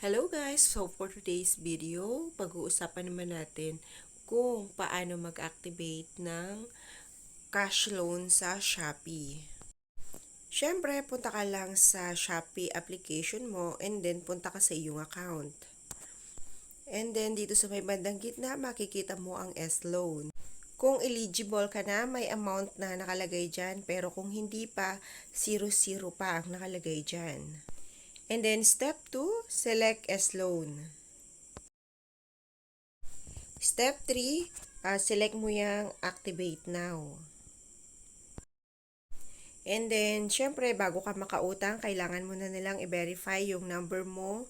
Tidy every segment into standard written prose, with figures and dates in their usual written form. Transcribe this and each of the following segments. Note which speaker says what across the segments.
Speaker 1: Hello guys! So for today's video, pag-uusapan naman natin kung paano mag-activate ng cash loan sa Shopee. Siyempre, punta ka lang sa Shopee application mo and then punta ka sa iyong account. And then dito sa may bandang gitna, makikita mo ang S-Loan. Kung eligible ka na, may amount na nakalagay dyan. Pero kung hindi pa, 0 pa ang nakalagay dyan. And then step 2, select S-Loan. Step 3, select mo yung activate now. And then, syempre, bago ka makautang, kailangan mo na nilang i-verify yung number mo.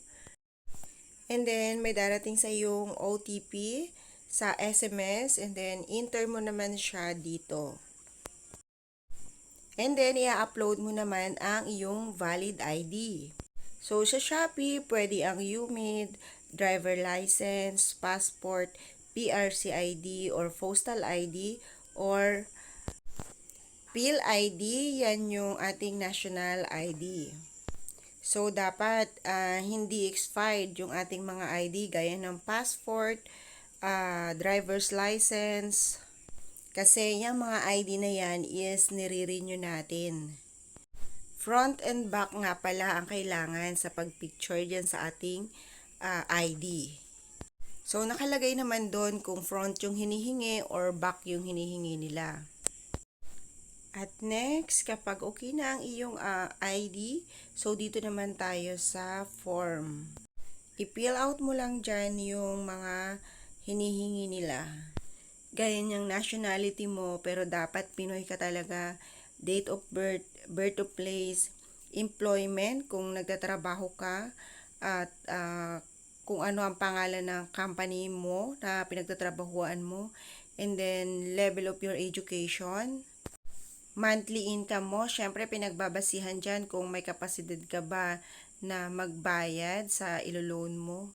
Speaker 1: And then, may darating sa yung OTP sa SMS. And then, enter mo naman siya dito. And then, i-upload mo naman ang iyong valid ID. So, sa Shopee, pwede ang UMID, driver license, passport, PRC ID, or postal ID, or Phil ID, yan yung ating national ID. So, dapat hindi expired yung ating mga ID, gaya ng passport, driver's license, kasi yung mga ID na yan is nire-renew natin. Front and back nga pala ang kailangan sa pagpicture dyan sa ating ID. So, nakalagay naman doon kung front yung hinihingi or back yung hinihingi nila. At next, kapag okay na ang iyong ID, so dito naman tayo sa form. I-fill out mo lang dyan yung mga hinihingi nila. Gaya niyang nationality mo, pero dapat Pinoy ka talaga. Date of birth, birth of place, employment, kung nagtatrabaho ka, at kung ano ang pangalan ng company mo na pinagtatrabahuan mo, and then level of your education, monthly income mo, syempre pinagbabasihan dyan kung may kapasidad ka ba na magbayad sa ilo-loan mo.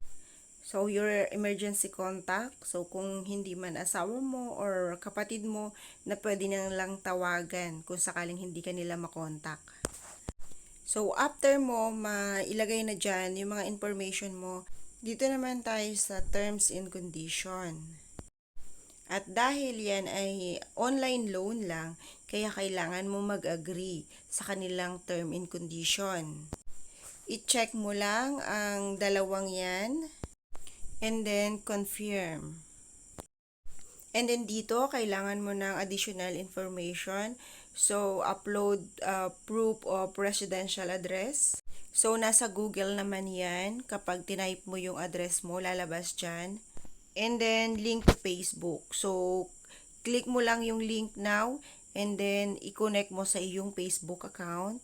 Speaker 1: So, your emergency contact, so kung hindi man asawa mo or kapatid mo na pwede nang lang tawagan kung sakaling hindi ka nila makontak. So, after mo, mailagay na dyan yung mga information mo, dito naman tayo sa terms and condition. At dahil yan ay online loan lang, kaya kailangan mo mag-agree sa kanilang term and condition. I-check mo lang ang dalawang yan and then confirm. And then dito, kailangan mo ng additional information. So, upload proof of residential address. So, nasa Google naman yan. Kapag tinype mo yung address mo, lalabas dyan. And then, link to Facebook. So, click mo lang yung link now. And then, i-connect mo sa iyong Facebook account.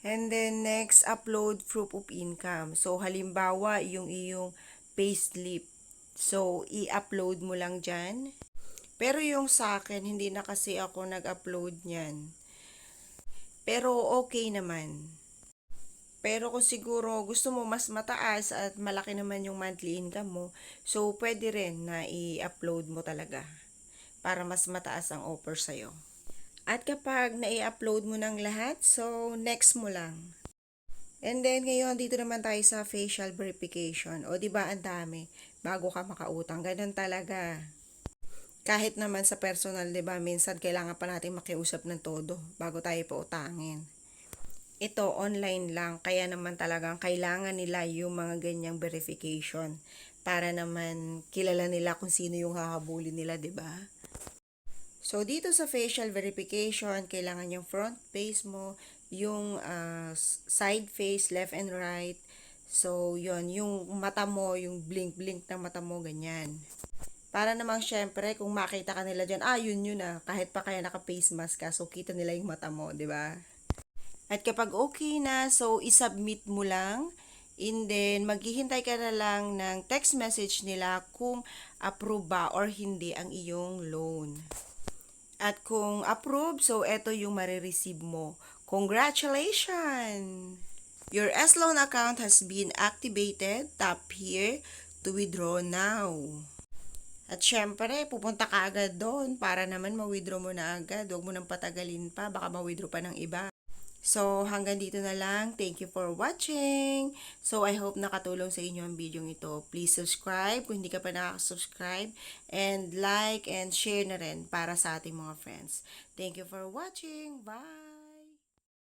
Speaker 1: And then, next, upload proof of income. So, halimbawa, yung iyong payslip. So, i-upload mo lang dyan. Pero yung sa akin, hindi na kasi ako nag-upload niyan. Pero, okay naman. Pero kung siguro gusto mo mas mataas at malaki naman yung monthly income mo, so pwede rin na i-upload mo talaga para mas mataas ang offer sa'yo. At kapag na-i-upload mo ng lahat, so next mo lang. And then ngayon dito naman tayo sa facial verification. O di ba ang dami bago ka makautang. Ganun talaga. Kahit naman sa personal, di ba, minsan kailangan pa natin makiusap ng todo bago tayo pautangin. Ito online lang, kaya naman talagang kailangan nila yung mga ganyang verification para naman kilala nila kung sino yung hahabulin nila, 'di ba? So dito sa facial verification, kailangan yung front face mo, yung side face, left and right. So yon, yung mata mo, yung blink-blink ng mata mo, ganyan. Para namang syempre, kung makita ka nila dyan, yun na, kahit pa kaya naka-face mask ka, so kita nila yung mata mo, 'di ba? At kapag okay na, so isubmit mo lang. And then, maghihintay ka na lang ng text message nila kung approve ba or hindi ang iyong loan. At kung approve, so eto yung marireceive mo. Congratulations! Your S-Loan account has been activated. Tap here to withdraw now. At syempre, pupunta ka agad doon para naman ma-withdraw mo na agad. Huwag mo nang patagalin pa, baka ma-withdraw pa ng iba. So, hanggang dito na lang. Thank you for watching. So, I hope nakatulong sa inyo ang video ito. Please subscribe kung hindi ka pa nakaka-subscribe. And like and share na rin para sa ating mga friends. Thank you for watching. Bye!